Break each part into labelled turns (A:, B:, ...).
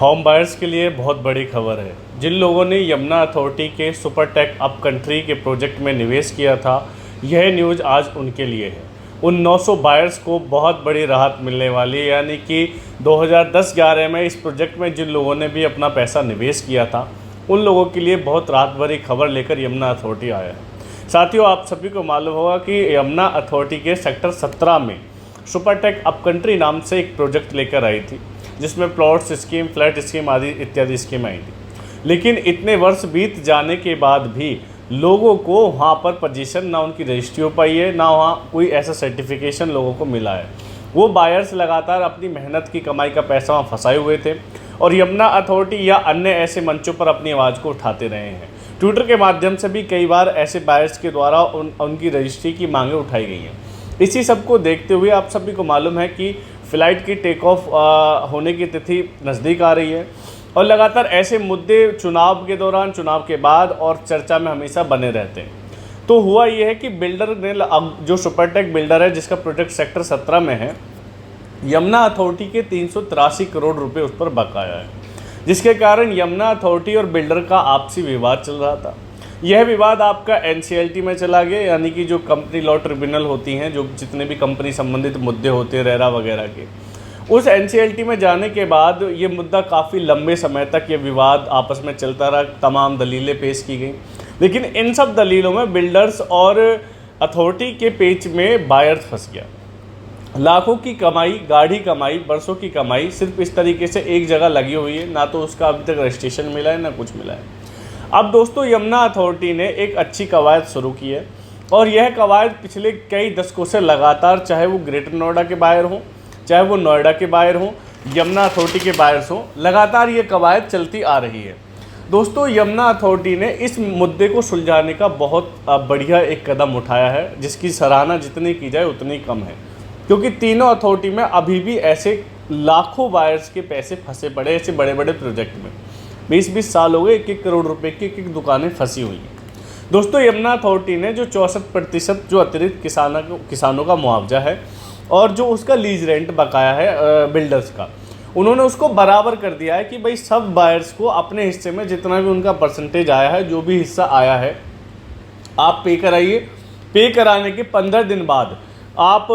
A: Home buyers के लिए बहुत बड़ी खबर है। जिन लोगों ने यमुना अथॉरिटी के सुपरटेक अप कंट्री के प्रोजेक्ट में निवेश किया था, यह न्यूज़ आज उनके लिए है। उन 900 बायर्स को बहुत बड़ी राहत मिलने वाली है, यानी कि 2010-11 में इस प्रोजेक्ट में जिन लोगों ने भी अपना पैसा निवेश किया था, उन लोगों के लिए बहुत राहत भरी खबर लेकर यमुना अथॉरिटी आया है। साथियों, आप सभी को मालूम होगा कि यमुना अथॉरिटी के सेक्टर 17 में सुपरटेक अप कंट्री नाम से एक प्रोजेक्ट लेकर आई थी, जिसमें प्लॉट्स स्कीम, फ्लैट स्कीम आदि इत्यादि स्कीम आई थी। लेकिन इतने वर्ष बीत जाने के बाद भी लोगों को वहाँ पर पोजीशन ना उनकी रजिस्ट्री हो पाई है, ना वहाँ कोई ऐसा सर्टिफिकेशन लोगों को मिला है। वो बायर्स लगातार अपनी मेहनत की कमाई का पैसा वहाँ फंसाए हुए थे और यमुना अथॉरिटी या अन्य ऐसे मंचों पर अपनी आवाज़ को उठाते रहे हैं। ट्विटर के माध्यम से भी कई बार ऐसे बायर्स के द्वारा उनकी रजिस्ट्री की मांगें उठाई गई हैं। इसी सब को देखते हुए आप सभी को मालूम है कि फ़्लाइट की टेक ऑफ होने की तिथि नज़दीक आ रही है और लगातार ऐसे मुद्दे चुनाव के दौरान, चुनाव के बाद और चर्चा में हमेशा बने रहते हैं। तो हुआ ये है कि बिल्डर ने, अब जो सुपरटेक बिल्डर है जिसका प्रोजेक्ट सेक्टर 17 में है, यमुना अथॉरिटी के 383 करोड़ रुपए उस पर बकाया है, जिसके कारण यमुना अथॉरिटी और बिल्डर का आपसी विवाद चल रहा था। यह विवाद आपका एनसीएलटी में चला गया, यानी कि जो कंपनी लॉ ट्रिब्यूनल होती हैं, जो जितने भी कंपनी संबंधित मुद्दे होते हैं रेरा वगैरह के, उस एनसीएलटी में जाने के बाद ये मुद्दा काफ़ी लंबे समय तक ये विवाद आपस में चलता रहा। तमाम दलीलें पेश की गई, लेकिन इन सब दलीलों में बिल्डर्स और अथॉरिटी के पेच में बायर्स फंस गया। लाखों की कमाई, गाढ़ी कमाई, बरसों की कमाई सिर्फ इस तरीके से एक जगह लगी हुई है, ना तो उसका अभी तक रजिस्ट्रेशन मिला है, ना कुछ मिला है। अब दोस्तों, यमुना अथॉरिटी ने एक अच्छी कवायद शुरू की है और यह कवायद पिछले कई दशकों से लगातार, चाहे वो ग्रेटर नोएडा के बायर हों, चाहे वो नोएडा के बायर हों, यमुना अथॉरिटी के बायर्स हों, लगातार ये कवायद चलती आ रही है। दोस्तों, यमुना अथॉरिटी ने इस मुद्दे को सुलझाने का बहुत बढ़िया एक कदम उठाया है, जिसकी सराहना जितनी की जाए उतनी कम है, क्योंकि तीनों अथॉरिटी में अभी भी ऐसे लाखों बायर्स के पैसे फंसे पड़े ऐसे बड़े बड़े प्रोजेक्ट में। 20-20 साल हो गए, 1-1 करोड़ रुपए की एक दुकानें फंसी हुई हैं। दोस्तों, यमुना अथॉरिटी ने जो 64% जो अतिरिक्त किसानों का मुआवजा है और जो उसका लीज रेंट बकाया है बिल्डर्स का, उन्होंने उसको बराबर कर दिया है कि भाई सब बायर्स को अपने हिस्से में जितना भी उनका परसेंटेज आया है, जो भी हिस्सा आया है, आप पे कराइए। पे कराने के 15 दिन बाद आप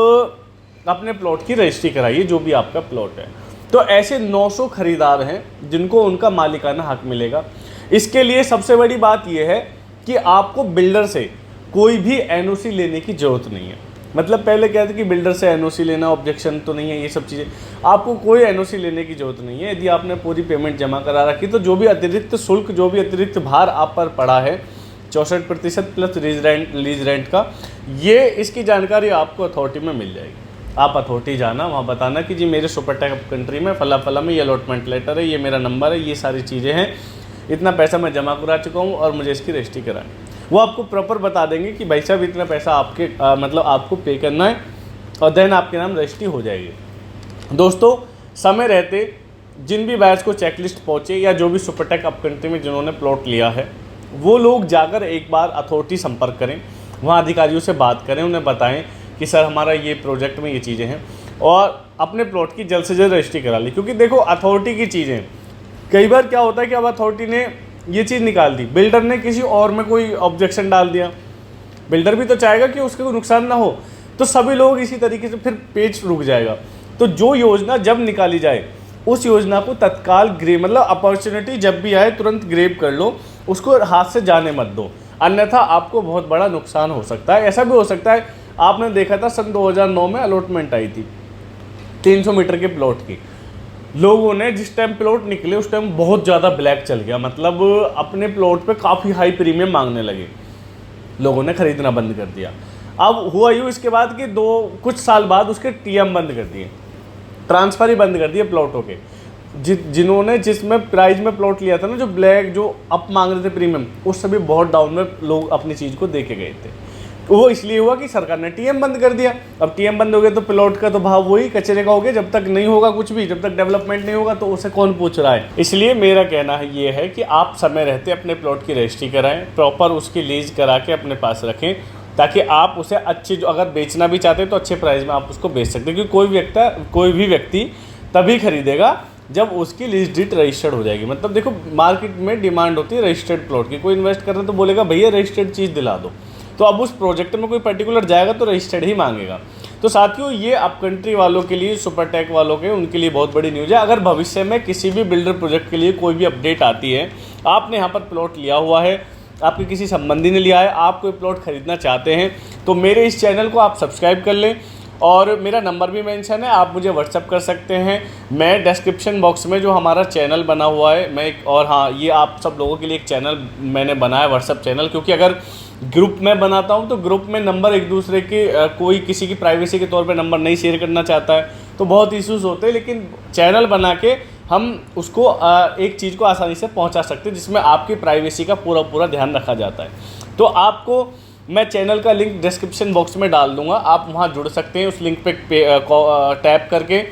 A: अपने प्लॉट की रजिस्ट्री कराइए, जो भी आपका प्लॉट है। तो ऐसे 900 खरीदार हैं जिनको उनका मालिकाना हक मिलेगा। इसके लिए सबसे बड़ी बात यह है कि आपको बिल्डर से कोई भी एनओसी लेने की ज़रूरत नहीं है। मतलब पहले क्या था कि बिल्डर से एनओसी लेना, ऑब्जेक्शन तो नहीं है, ये सब चीज़ें, आपको कोई एनओसी लेने की ज़रूरत नहीं है। यदि आपने पूरी पेमेंट जमा करा रखी, तो जो भी अतिरिक्त शुल्क, जो भी अतिरिक्त भार आप पर पड़ा है, 64% प्लस लीज रेंट का, ये इसकी जानकारी आपको अथॉरिटी में मिल जाएगी। आप अथॉरिटी जाना, वहाँ बताना कि जी मेरे सुपरटेक अप कंट्री में फला में ये अलॉटमेंट लेटर है, ये मेरा नंबर है, ये सारी चीज़ें हैं, इतना पैसा मैं जमा करा चुका हूँ और मुझे इसकी रजिस्ट्री कराएं। वो आपको प्रॉपर बता देंगे कि भाई साहब इतना पैसा आपके मतलब आपको पे करना है और देन आपके नाम रजिस्ट्री हो जाएगी। दोस्तों, समय रहते जिन भी बायर्स को चेकलिस्ट पहुँचे या जो भी सुपरटेक अप कंट्री में जिन्होंने प्लॉट लिया है, वो लोग जाकर एक बार अथॉरिटी संपर्क करें, वहाँ अधिकारियों से बात करें, उन्हें बताएं कि सर हमारा ये प्रोजेक्ट में ये चीज़ें हैं, और अपने प्लॉट की जल्द से जल्द रजिस्ट्री करा ली। क्योंकि देखो, अथॉरिटी की चीज़ें कई बार क्या होता है कि अब अथॉरिटी ने ये चीज़ निकाल दी, बिल्डर ने किसी और में कोई ऑब्जेक्शन डाल दिया, बिल्डर भी तो चाहेगा कि उसके कोई नुकसान ना हो, तो सभी लोग इसी तरीके से फिर पेज रुक जाएगा। तो जो योजना जब निकाली जाए, उस योजना को तत्काल मतलब अपॉर्चुनिटी जब भी आए तुरंत ग्रेब कर लो, उसको हाथ से जाने मत दो, अन्यथा आपको बहुत बड़ा नुकसान हो सकता है। ऐसा भी हो सकता है, आपने देखा था सन 2009 में अलॉटमेंट आई थी 300 मीटर के प्लॉट की, लोगों ने जिस टाइम प्लॉट निकले उस टाइम बहुत ज़्यादा ब्लैक चल गया, मतलब अपने प्लॉट पे काफ़ी हाई प्रीमियम मांगने लगे, लोगों ने खरीदना बंद कर दिया। अब हुआ यूँ इसके बाद कि कुछ साल बाद उसके टीएम बंद कर दिए, ट्रांसफ़र ही बंद कर दिए प्लॉटों के। जिन्होंने जिसमें प्राइस में प्लॉट लिया था ना, जो ब्लैक जो अप मांग रहे थे प्रीमियम, उस सभी बहुत डाउन में लोग अपनी चीज़ को दे के गए थे। वो इसलिए हुआ कि सरकार ने टीएम बंद कर दिया। अब टीएम बंद हो गया तो प्लॉट का तो भाव वही कचरे का हो गया, जब तक नहीं होगा कुछ भी, जब तक डेवलपमेंट नहीं होगा तो उसे कौन पूछ रहा है। इसलिए मेरा कहना है ये है कि आप समय रहते अपने प्लॉट की रजिस्ट्री कराएं, प्रॉपर उसकी लीज करा के अपने पास रखें, ताकि आप उसे अच्छी, जो अगर बेचना भी चाहते हैं तो अच्छे प्राइस में आप उसको बेच सकते हैं। क्योंकि कोई भी व्यक्ति तभी खरीदेगा जब उसकी लीज डीड रजिस्टर्ड हो जाएगी। मतलब देखो मार्केट में डिमांड होती है रजिस्टर्ड प्लॉट की, कोई इन्वेस्ट कर रहा है तो बोलेगा भैया रजिस्टर्ड चीज़ दिला दो, तो अब उस प्रोजेक्ट में कोई पर्टिकुलर जाएगा तो रजिस्टर्ड ही मांगेगा। तो साथियों ये अप कंट्री वालों के लिए, सुपरटेक वालों के, उनके लिए बहुत बड़ी न्यूज़ है। अगर भविष्य में किसी भी बिल्डर प्रोजेक्ट के लिए कोई भी अपडेट आती है, आपने यहाँ पर प्लॉट लिया हुआ है, आपके किसी संबंधी ने लिया है, आप कोई प्लॉट खरीदना चाहते हैं, तो मेरे इस चैनल को आप सब्सक्राइब कर लें और मेरा नंबर भी मेंशन है, आप मुझे व्हाट्सअप कर सकते हैं। मैं डिस्क्रिप्शन बॉक्स में जो हमारा चैनल बना हुआ है, और हाँ, ये आप सब लोगों के लिए एक चैनल मैंने बनाया, व्हाट्सअप चैनल, क्योंकि अगर ग्रुप में बनाता हूँ तो ग्रुप में नंबर एक दूसरे के, कोई किसी की प्राइवेसी के तौर पे नंबर नहीं शेयर करना चाहता है तो बहुत इश्यूज़ होते हैं, लेकिन चैनल बना के हम उसको एक चीज़ को आसानी से पहुंचा सकते हैं जिसमें आपकी प्राइवेसी का पूरा ध्यान रखा जाता है। तो आपको मैं चैनल का लिंक डिस्क्रिप्शन बॉक्स में डाल दूंगा, आप वहां जुड़ सकते हैं। उस लिंक पे टैप करके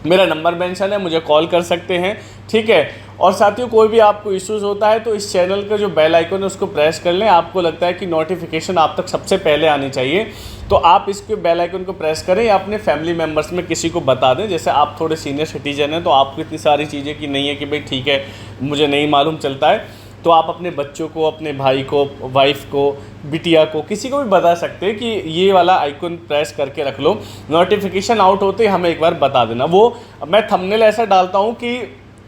A: मेरा नंबर मेंशन है, मुझे कॉल कर सकते हैं, ठीक है। और साथियों कोई भी आपको इश्यूज़ होता है तो इस चैनल का जो बेल आइकन है उसको प्रेस कर लें। आपको लगता है कि नोटिफिकेशन आप तक सबसे पहले आनी चाहिए तो आप इसके बेल आइकन को प्रेस करें या अपने फैमिली मेम्बर्स में किसी को बता दें। जैसे आप थोड़े सीनियर सिटीजन हैं तो आपको इतनी सारी चीज़ें की नहीं है कि भाई ठीक है मुझे नहीं मालूम चलता है, तो आप अपने बच्चों को, अपने भाई को, वाइफ को, बिटिया को, किसी को भी बता सकते हैं कि ये वाला आइकन प्रेस करके रख लो, नोटिफिकेशन आउट होते ही हमें एक बार बता देना। वो मैं थंबनेल ऐसा डालता हूँ कि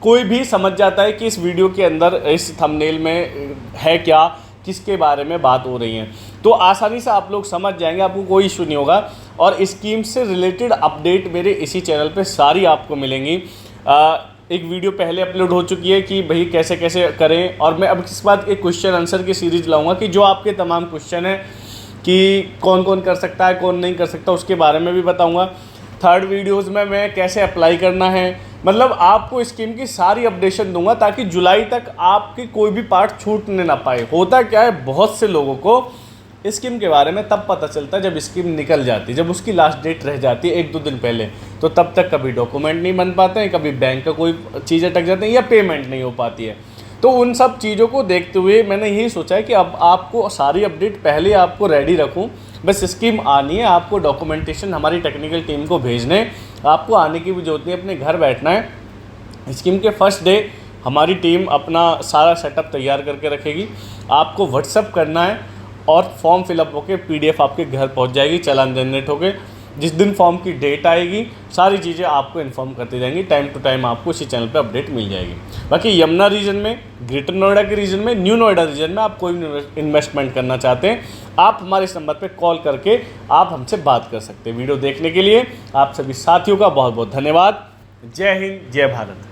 A: कोई भी समझ जाता है कि इस वीडियो के अंदर, इस थंबनेल में है क्या, किसके बारे में बात हो रही है, तो आसानी से आप लोग समझ जाएंगे, आपको कोई इशू नहीं होगा। और स्कीम से रिलेटेड अपडेट मेरे इसी चैनल पे सारी आपको मिलेंगी। एक वीडियो पहले अपलोड हो चुकी है कि भाई कैसे कैसे करें, और मैं अब इसके बाद एक क्वेश्चन आंसर की सीरीज़ लाऊंगा कि जो आपके तमाम क्वेश्चन हैं कि कौन कौन कर सकता है, कौन नहीं कर सकता, उसके बारे में भी बताऊंगा। थर्ड वीडियोस में मैं कैसे अप्लाई करना है, मतलब आपको स्कीम की सारी अपडेशन दूंगा ताकि जुलाई तक आपकी कोई भी पार्ट छूटने ना पाए। होता क्या है, बहुत से लोगों को स्कीम के बारे में तब पता चलता है जब स्कीम निकल जाती है, जब उसकी लास्ट डेट रह जाती है 1-2 दिन पहले, तो तब तक कभी डॉक्यूमेंट नहीं बन पाते हैं, कभी बैंक का कोई चीज़ अटक जाते हैं या पेमेंट नहीं हो पाती है। तो उन सब चीज़ों को देखते हुए मैंने यही सोचा है कि अब आपको सारी अपडेट पहले आपको रेडी रखूँ। बस स्कीम आनी है, आपको डॉक्यूमेंटेशन हमारी टेक्निकल टीम को भेजने, आपको आने की भी जरूरत नहीं, अपने घर बैठना है। स्कीम के फर्स्ट डे हमारी टीम अपना सारा सेटअप तैयार करके रखेगी, आपको व्हाट्सअप करना है और फॉर्म फिलअप होकर PDF आपके घर पहुंच जाएगी, चालान जनरेट होकर। जिस दिन फॉर्म की डेट आएगी सारी चीज़ें आपको इन्फॉर्म करती जाएंगी, टाइम टू टाइम आपको इसी चैनल पे अपडेट मिल जाएगी। बाकी यमुना रीजन में, ग्रेटर नोएडा के रीजन में, न्यू नोएडा रीजन में आप कोई भी इन्वेस्टमेंट करना चाहते हैं, आप हमारे इस नंबर पर कॉल करके आप हमसे बात कर सकते हैं। वीडियो देखने के लिए आप सभी साथियों का बहुत बहुत धन्यवाद। जय हिंद, जय भारत।